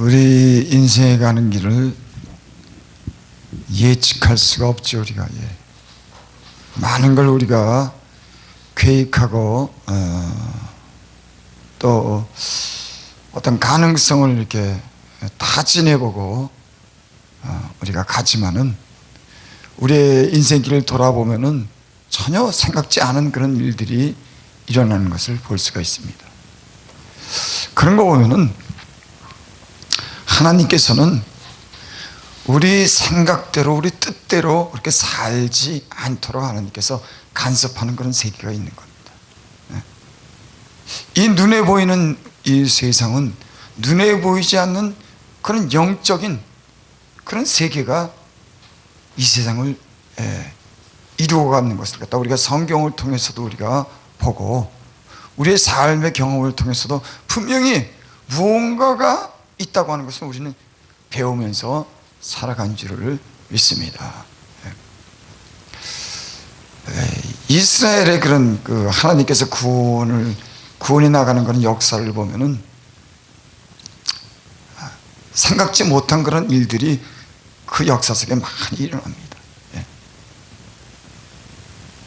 우리 인생에 가는 길을 예측할 수가 없죠. 우리가 많은 걸 우리가 계획하고 또 어떤 가능성을 이렇게 다 지내보고 우리가 가지만은 우리의 인생길을 돌아보면은 전혀 생각지 않은 그런 일들이 일어나는 것을 볼 수가 있습니다. 그런 거 보면은 하나님께서는 우리 생각대로 우리 뜻대로 그렇게 살지 않도록 하나님께서 간섭하는 그런 세계가 있는 겁니다. 이 눈에 보이는 이 세상은 눈에 보이지 않는 그런 영적인 그런 세계가 이 세상을 이루어가는 것을 갖다 우리가 성경을 통해서도 우리가 보고 우리의 삶의 경험을 통해서도 분명히 무언가가 있다고 하는 것을 우리는 배우면서 살아간 줄을 믿습니다. 이스라엘의 그런 그 하나님께서 구원해 나가는 그런 역사를 보면은 생각지 못한 그런 일들이 그 역사 속에 많이 일어납니다.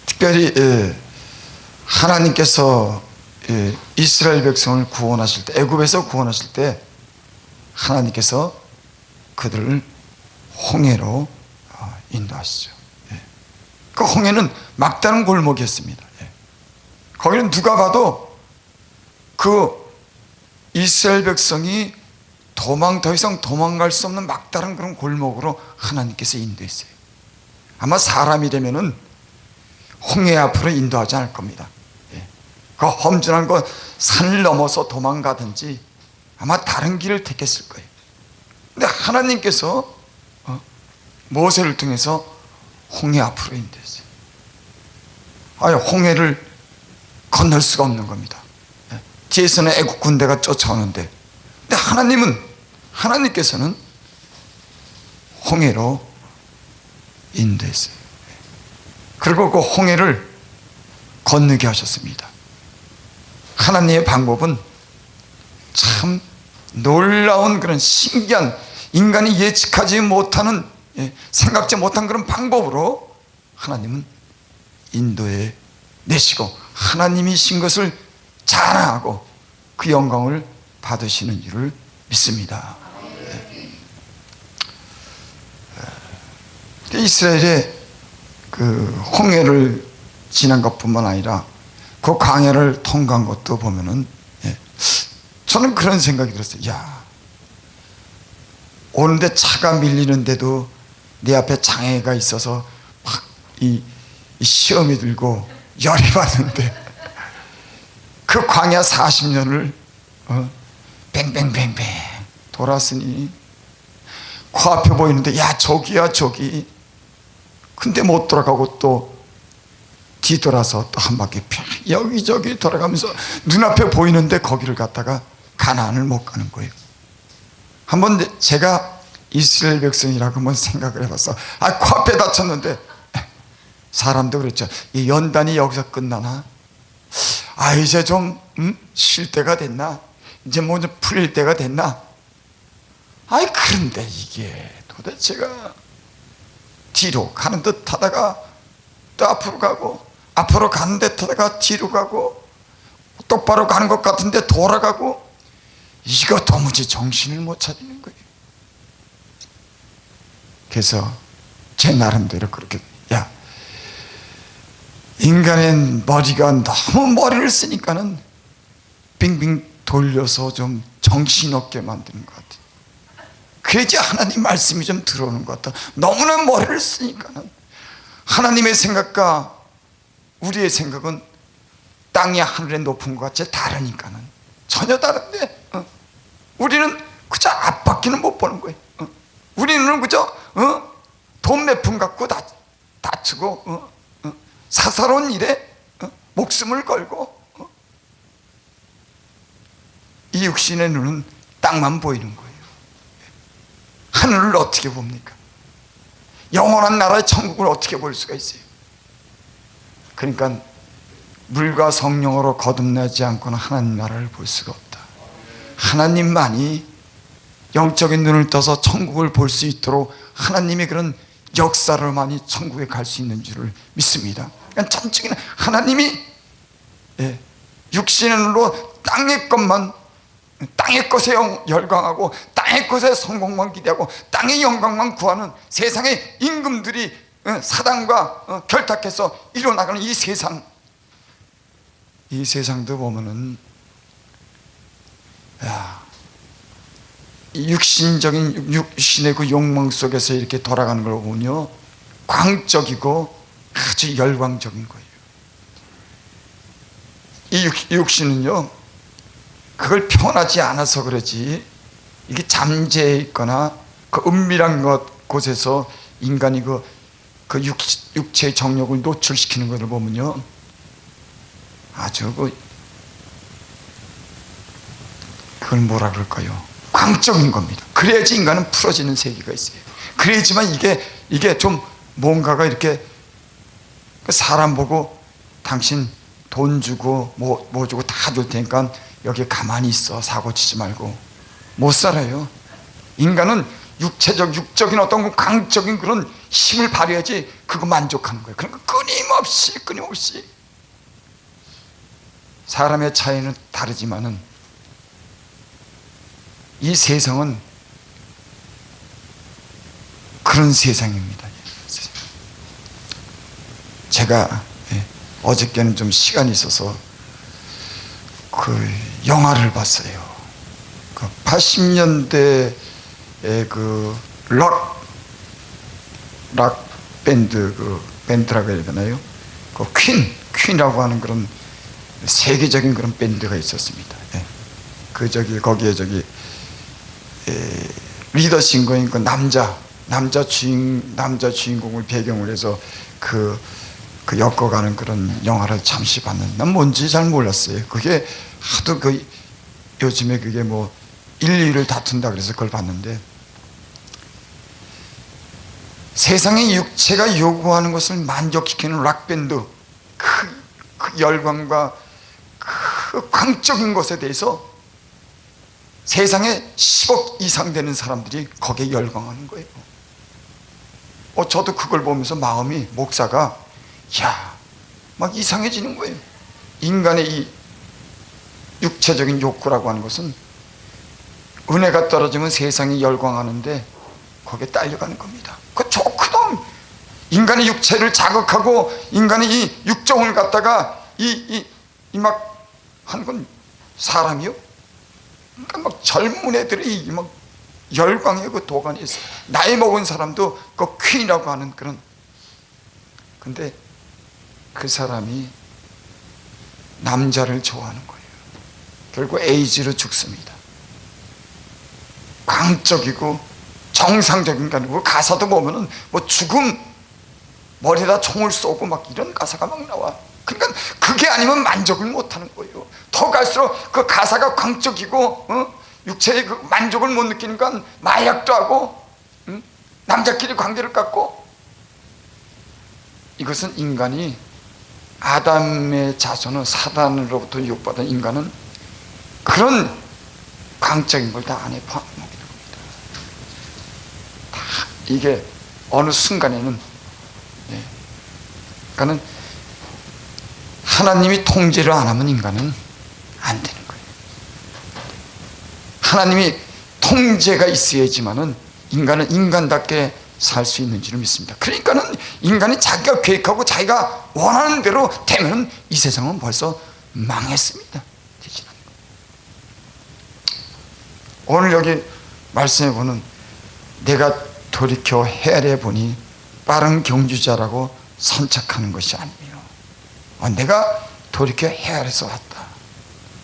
특별히 하나님께서 이스라엘 백성을 구원하실 때, 애굽에서 구원하실 때 하나님께서 그들을 홍해로 인도하시죠. 그 홍해는 막다른 골목이었습니다. 거기는 누가 봐도 그 이스라엘 백성이 더 이상 도망갈 수 없는 막다른 그런 골목으로 하나님께서 인도했어요. 아마 사람이라면은 홍해 앞으로 인도하지 않을 겁니다. 그 험준한 그 산을 넘어서 도망가든지 아마 다른 길을 택했을 거예요. 근데 하나님께서 모세를 통해서 홍해 앞으로 인도했어요. 홍해를 건널 수가 없는 겁니다. 뒤에서는 애국 군대가 쫓아오는데, 근데 하나님께서는 홍해로 인도했어요. 그리고 그 홍해를 건너게 하셨습니다. 하나님의 방법은 참 놀라운 그런 신기한, 인간이 예측하지 못하는, 생각지 못한 그런 방법으로 하나님은 인도해 내시고 하나님이신 것을 자랑하고 그 영광을 받으시는 줄을 믿습니다. 이스라엘의 그 홍해를 지난 것뿐만 아니라 그 광야를 통과한 것도 보면은 저는 그런 생각이 들었어요. 오는데 차가 밀리는데도 내 앞에 장애가 있어서 막 이 시험이 들고 열이 받는데 그 광야 40년을 뱅뱅뱅뱅 돌았으니 코앞에 보이는데 저기야 저기, 근데 못 돌아가고 또 뒤돌아서 또 한 바퀴 여기저기 돌아가면서 눈앞에 보이는데 거기를 갔다가 가나안을 못 가는 거예요. 한번 제가 이스라엘 백성이라고 한번 생각을 해봤어. 코앞에 다쳤는데 사람도 그랬죠. 이 연단이 여기서 끝나나? 이제 좀 쉴 때가 됐나? 이제 뭐 좀 풀릴 때가 됐나? 그런데 이게 도대체가 뒤로 가는 듯 하다가 또 앞으로 가고, 앞으로 가는 듯 하다가 뒤로 가고, 똑바로 가는 것 같은데 돌아가고, 이거 도무지 정신을 못 차리는 거예요. 그래서 제 나름대로 그렇게, 인간의 머리가 너무 머리를 쓰니까는 빙빙 돌려서 좀 정신없게 만드는 것 같아요. 그래야지 하나님 말씀이 좀 들어오는 것 같아. 너무나 머리를 쓰니까는 하나님의 생각과 우리의 생각은 땅이 하늘의 높은 것 같이 다르니까는 전혀 다른데 우리는 그저 앞바퀴는 못 보는 거예요. 우리는 그저 돈 몇 푼 갖고 다투고 사사로운 일에 목숨을 걸고 이 육신의 눈은 땅만 보이는 거예요. 하늘을 어떻게 봅니까? 영원한 나라의 천국을 어떻게 볼 수가 있어요? 그러니까 물과 성령으로 거듭나지 않고는 하나님 나라를 볼 수가 없다. 하나님만이 영적인 눈을 떠서 천국을 볼 수 있도록 하나님의 그런 역사로만이 천국에 갈 수 있는 줄을 믿습니다. 그러니까 전적인 하나님이 육신으로 땅의 것만, 땅의 것에 열광하고 땅의 것에 성공만 기대하고 땅의 영광만 구하는 세상의 임금들이 사단과 결탁해서 이뤄나가는 이 세상도 보면은 육신의 그 욕망 속에서 이렇게 돌아가는 걸 보면요, 광적이고 아주 열광적인 거예요. 이 육신은요, 그걸 표현하지 않아서 그러지, 이게 잠재해 있거나 그 은밀한 곳에서 인간이 그 육체의 정욕을 노출시키는 것을 보면요, 아주 그걸 뭐라 그럴까요? 광적인 겁니다. 그래야지 인간은 풀어지는 세계가 있어요. 그래야지만 이게 좀 뭔가가 이렇게 사람 보고 당신 돈 주고 뭐 주고 다 줄 테니까 여기 가만히 있어, 사고 치지 말고. 못 살아요. 인간은 육적인 어떤 광적인 그런 힘을 발휘해야지 그거 만족하는 거예요. 그러니까 끊임없이 사람의 차이는 다르지만은 이 세상은 그런 세상입니다. 제가 어저께는 좀 시간이 있어서 그 영화를 봤어요. 그 80년대의 그 락 밴드, 그 밴드라고 해야 되나요? 그 퀸이라고 하는 그런 세계적인 그런 밴드가 있었습니다. 거기에 리더 싱거인 그 남자 주인공을 배경으로 해서 그 엮어가는 그런 영화를 잠시 봤는데, 난 뭔지 잘 몰랐어요. 그게 하도 요즘에 그게 뭐 1, 2위를 다툰다 그래서 그걸 봤는데, 세상의 육체가 요구하는 것을 만족시키는 락밴드, 그 열광과 그 광적인 것에 대해서 세상에 10억 이상 되는 사람들이 거기에 열광하는 거예요. 저도 그걸 보면서 마음이, 목사가 막 이상해지는 거예요. 인간의 이 육체적인 욕구라고 하는 것은 은혜가 떨어지면 세상이 열광하는데 거기에 딸려가는 겁니다. 그 좋거든. 인간의 육체를 자극하고 인간의 이 육정을 갖다가 막 하는 건 사람이요. 그러니까 막 젊은 애들이 막 열광의 그 도가니 있어. 나이 먹은 사람도 그 퀸이라고 하는 그런. 근데 그 사람이 남자를 좋아하는 거예요. 결국 에이즈로 죽습니다. 광적이고 정상적인 게 아니고, 가사도 보면은 뭐 죽음, 머리에다 총을 쏘고 막 이런 가사가 막 나와. 그러니까 그게 아니면 만족을 못하는 거예요. 더 갈수록 그 가사가 광적이고 육체의 그 만족을 못 느끼니까 마약도 하고 남자끼리 관계를 갖고. 이것은 인간이, 아담의 자손은 사단으로부터 유혹받은 인간은 그런 광적인 걸 다 안에 포함하게 됩니다. 다 이게 어느 순간에는, 그러니까는 하나님이 통제를 안 하면 인간은 안 되는 거예요. 하나님이 통제가 있어야지만은 인간은 인간답게 살 수 있는 줄을 믿습니다. 그러니까는 인간이 자기가 계획하고 자기가 원하는 대로 되면 이 세상은 벌써 망했습니다. 되지 않는 거예요. 오늘 여기 말씀해 보는, 내가 돌이켜 헤아려 보니 빠른 경주자라고 선착하는 것이 아니에요. 내가 돌이켜 헤아려서 왔다.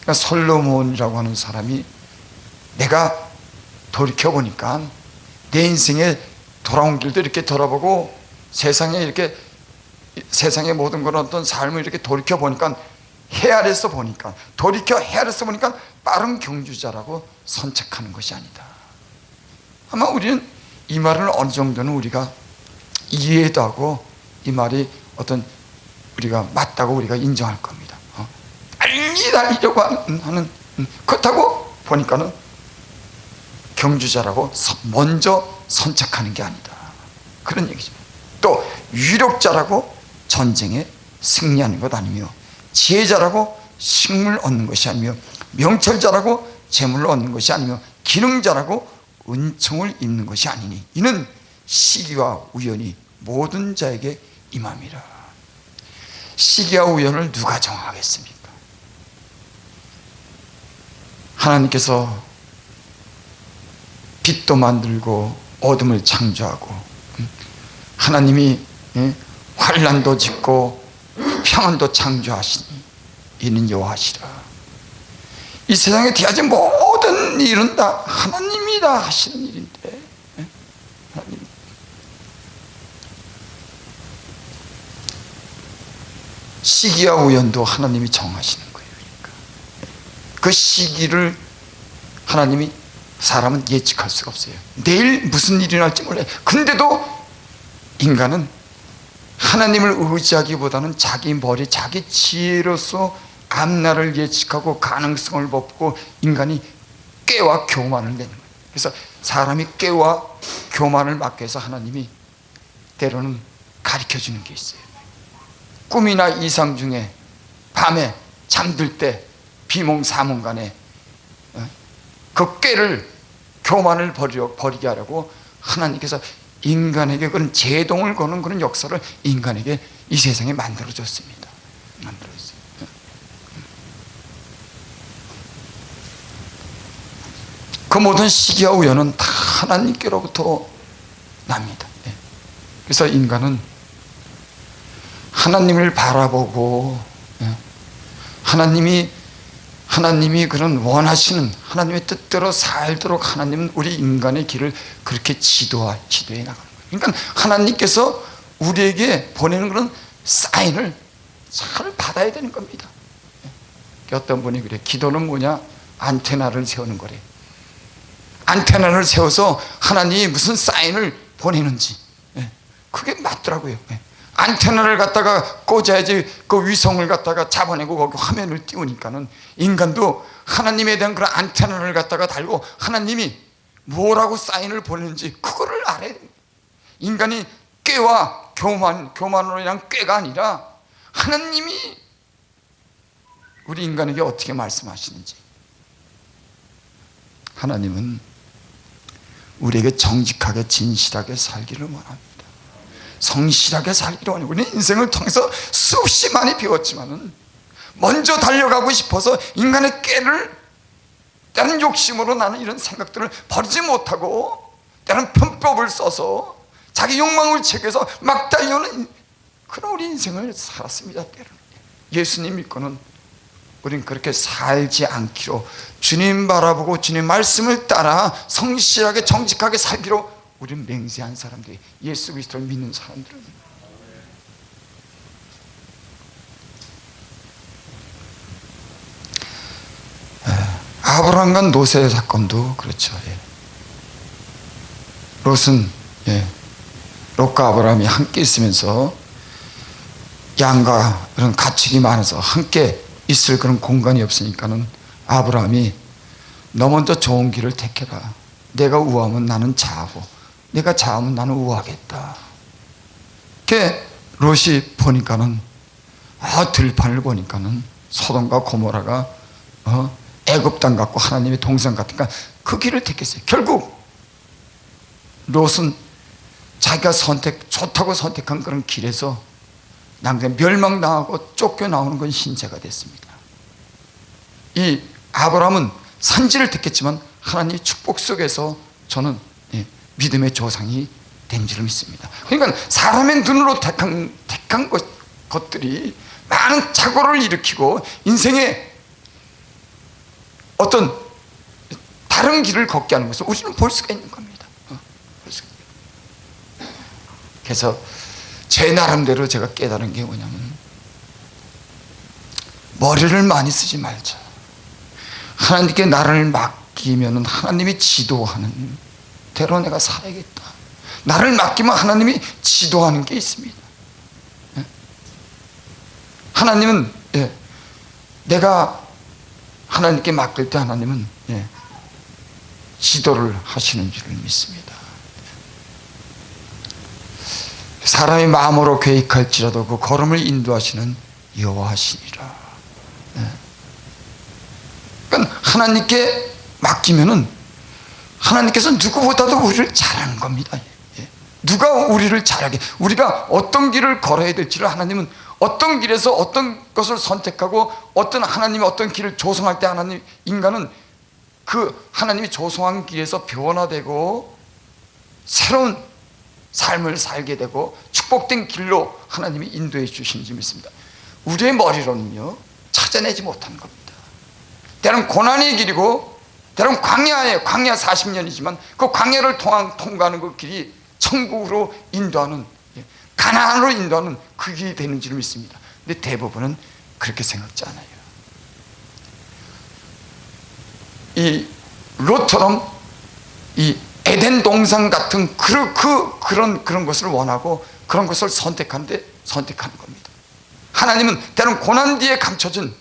그러니까 솔로몬이라고 하는 사람이, 내가 돌이켜 보니까 내 인생에 돌아온 길도 이렇게 돌아보고 세상의 모든 그런 어떤 삶을 이렇게 돌이켜 보니까, 헤아려서 보니까, 돌이켜 헤아려서 보니까 빠른 경주자라고 선착하는 것이 아니다. 아마 우리는 이 말을 어느 정도는 우리가 이해도 하고, 이 말이 어떤 우리가 맞다고 우리가 인정할 겁니다. 빨리 달리려고 하는, 그렇다고 보니까는 경주자라고 먼저 선착하는 게 아니다, 그런 얘기죠. 또 유력자라고 전쟁에 승리하는 것 아니며, 지혜자라고 식물 얻는 것이 아니며, 명철자라고 재물을 얻는 것이 아니며, 기능자라고 은총을 입는 것이 아니니 이는 시기와 우연이 모든 자에게 임함이라. 시기와 우연을 누가 정하겠습니까? 하나님께서 빛도 만들고 어둠을 창조하고, 하나님이 환난도 짓고 평안도 창조하시니 이는 여호와시라. 이 세상에 대하지 모든 일은 다 하나님이다 하시는 일인데, 하나님. 시기와 우연도 하나님이 정하시는 거예요. 그러니까 그 시기를 하나님이, 사람은 예측할 수가 없어요. 내일 무슨 일이 날지 몰라요. 근데도 인간은 하나님을 의지하기보다는 자기 머리, 자기 지혜로서 앞날을 예측하고 가능성을 뽑고 인간이 꾀와 교만을 내는 거예요. 그래서 사람이 꾀와 교만을 막기 위해서 하나님이 때로는 가르쳐주는 게 있어요. 꿈이나 이상 중에 밤에 잠들 때 비몽사몽간에 그 꾀를, 교만을 버리게 하려고 하나님께서 인간에게 그런 제동을 거는 그런 역사를 인간에게 이 세상에 만들어줬습니다. 만들어줬어요. 그 모든 시기와 우연은 다 하나님께로부터 납니다. 그래서 인간은 하나님을 바라보고, 하나님이 그런 원하시는 하나님의 뜻대로 살도록 하나님은 우리 인간의 길을 그렇게 지도해 나가는 거예요. 그러니까 하나님께서 우리에게 보내는 그런 사인을 잘 받아야 되는 겁니다. 어떤 분이 그래, 기도는 뭐냐? 안테나를 세우는 거래. 안테나를 세워서 하나님이 무슨 사인을 보내는지, 그게 맞더라고요. 안테나를 갖다가 꽂아야지 그 위성을 갖다가 잡아내고 거기 화면을 띄우니까는 인간도 하나님에 대한 그런 안테나를 갖다가 달고 하나님이 뭐라고 사인을 보내는지 그거를 알아야 됩니다. 인간이 꾀와 교만으로 인한 꾀가 아니라 하나님이 우리 인간에게 어떻게 말씀하시는지. 하나님은 우리에게 정직하게 진실하게 살기를 원합니다. 성실하게 살기로 하니, 우리는 인생을 통해서 수없이 많이 배웠지만은 먼저 달려가고 싶어서 인간의 꾀를, 때는 욕심으로 나는 이런 생각들을 버리지 못하고 때는 편법을 써서 자기 욕망을 채워서 막 달려오는 그런 우리 인생을 살았습니다. 때로는 예수님 믿고는 우린 그렇게 살지 않기로, 주님 바라보고 주님 말씀을 따라 성실하게 정직하게 살기로 우리는 맹세한 사람들이, 예수 그리스도를 믿는 사람들은. 아브라함과 노세 사건도 그렇죠. 롯은, 롯과 아브라함이 함께 있으면서 양과 그런 가축이 많아서 함께 있을 그런 공간이 없으니까는 아브라함이 너 먼저 좋은 길을 택해라. 내가 우하면 나는 좌하고 내가 좌하면 나는 우하겠다. 그게 롯이 보니까는, 들판을 보니까는 소돔과 고모라가 애굽 땅 같고 하나님의 동산 같으니까 그 길을 택했어요. 결국 롯은 자기가 좋다고 선택한 그런 길에서 나중에 멸망당하고 쫓겨나오는 건 신세가 됐습니다. 이 아브라함은 산지를 택했지만 하나님의 축복 속에서 저는 믿음의 조상이 된 줄 믿습니다. 그러니까 사람의 눈으로 택한 것들이 많은 착오를 일으키고 인생에 어떤 다른 길을 걷게 하는 것을 우리는 볼 수가 있는 겁니다. 그래서 제 나름대로 제가 깨달은 게 뭐냐면, 머리를 많이 쓰지 말자. 하나님께 나를 맡기면 하나님이 지도하는 대로 내가 살아야겠다. 나를 맡기면 하나님이 지도하는 게 있습니다. 하나님은, 내가 하나님께 맡길 때 하나님은 지도를 하시는 줄을 믿습니다. 사람이 마음으로 계획할지라도 그 걸음을 인도하시는 여호와시니라. 그러니까 하나님께 맡기면은 하나님께서 누구보다도 우리를 잘하는 겁니다. 누가 우리를 잘하게, 우리가 어떤 길을 걸어야 될지를 하나님은 어떤 길에서 어떤 것을 선택하고 어떤 하나님이 어떤 길을 조성할 때 하나님, 인간은 그 하나님이 조성한 길에서 변화되고 새로운 삶을 살게 되고 축복된 길로 하나님이 인도해 주시는지 믿습니다. 우리의 머리로는요 찾아내지 못하는 겁니다. 때론 고난의 길이고 때론 광야 40년이지만 그 광야를 통과하는 그 길이 천국으로 인도하는, 가나안으로 인도하는 그 길이 되는 줄 믿습니다. 근데 대부분은 그렇게 생각지 않아요. 이 롯처럼 이 에덴 동산 같은 그런 것을 원하고 그런 것을 선택하는 겁니다. 하나님은 때론 고난 뒤에 감춰진,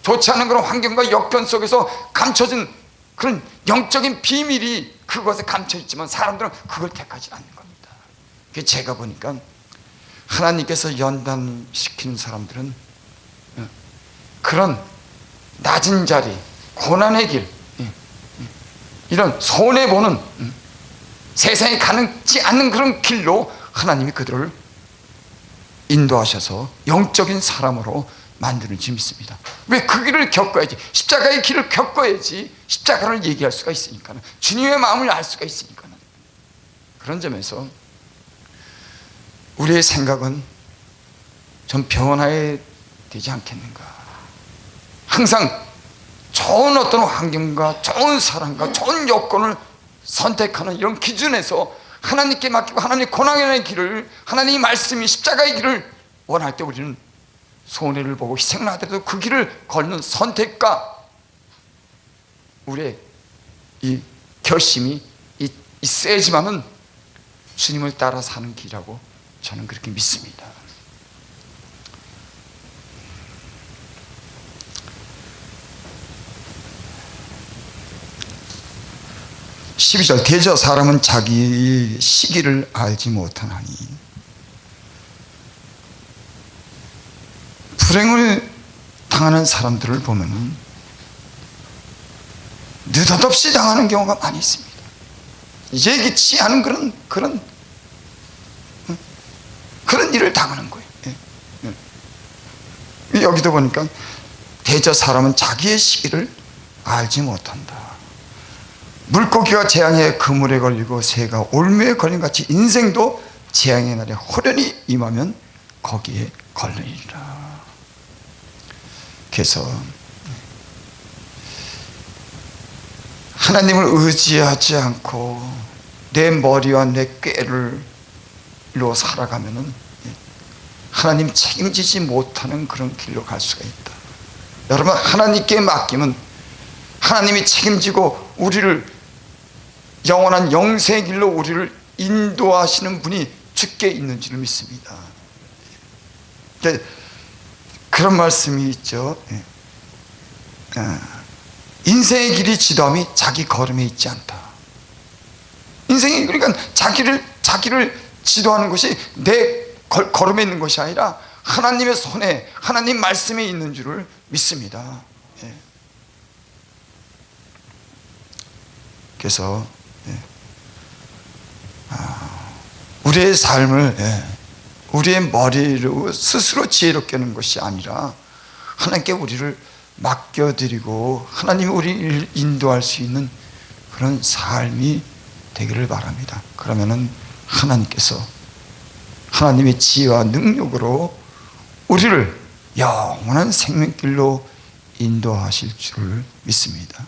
좋지 않은 그런 환경과 역경 속에서 감춰진 그런 영적인 비밀이 그것에 감춰 있지만 사람들은 그걸 택하지 않는 겁니다. 제가 보니까 하나님께서 연단시키는 사람들은 그런 낮은 자리, 고난의 길, 이런 손해보는, 세상에 가능치 않는 그런 길로 하나님이 그들을 인도하셔서 영적인 사람으로 만드는지 믿습니다. 왜? 그 길을 겪어야지, 십자가의 길을 겪어야지 십자가를 얘기할 수가 있으니까, 주님의 마음을 알 수가 있으니까. 그런 점에서 우리의 생각은 좀 변화해야 되지 않겠는가. 항상 좋은 어떤 환경과 좋은 사람과 좋은 여건을 선택하는 이런 기준에서 하나님께 맡기고 하나님의 고난의 길을, 하나님의 말씀이 십자가의 길을 원할 때 우리는 손해를 보고 희생을 하더라도 그 길을 걷는 선택과 우리의 이 결심이 세지만은 주님을 따라 사는 길이라고 저는 그렇게 믿습니다. 12절 대저 사람은 자기 시기를 알지 못하나니. 불행을 당하는 사람들을 보면 느닷없이 당하는 경우가 많이 있습니다. 예기치 않은 그런 일을 당하는 거예요. 여기도 보니까 대저 사람은 자기의 시기를 알지 못한다. 물고기가 재앙의 그물에 걸리고 새가 올무에 걸린 같이 인생도 재앙의 날에 호련히 임하면 거기에 걸리리라. 그래서 하나님을 의지하지 않고 내 머리와 내 꾀로 살아가면은 하나님 책임지지 못하는 그런 길로 갈 수가 있다. 여러분, 하나님께 맡기면 하나님이 책임지고 우리를 영원한 영생의 길로 우리를 인도하시는 분이 주께 있는 줄 믿습니다. 그런 말씀이 있죠. 인생의 길이 지도함이 자기 걸음에 있지 않다. 인생이, 그러니까 자기를 지도하는 것이 내 걸음에 있는 것이 아니라 하나님의 손에, 하나님 말씀에 있는 줄을 믿습니다. 그래서 우리의 삶을 우리의 머리로 스스로 지혜롭게 하는 것이 아니라 하나님께 우리를 맡겨드리고 하나님이 우리를 인도할 수 있는 그런 삶이 되기를 바랍니다. 그러면은 하나님께서 하나님의 지혜와 능력으로 우리를 영원한 생명길로 인도하실 줄을 믿습니다.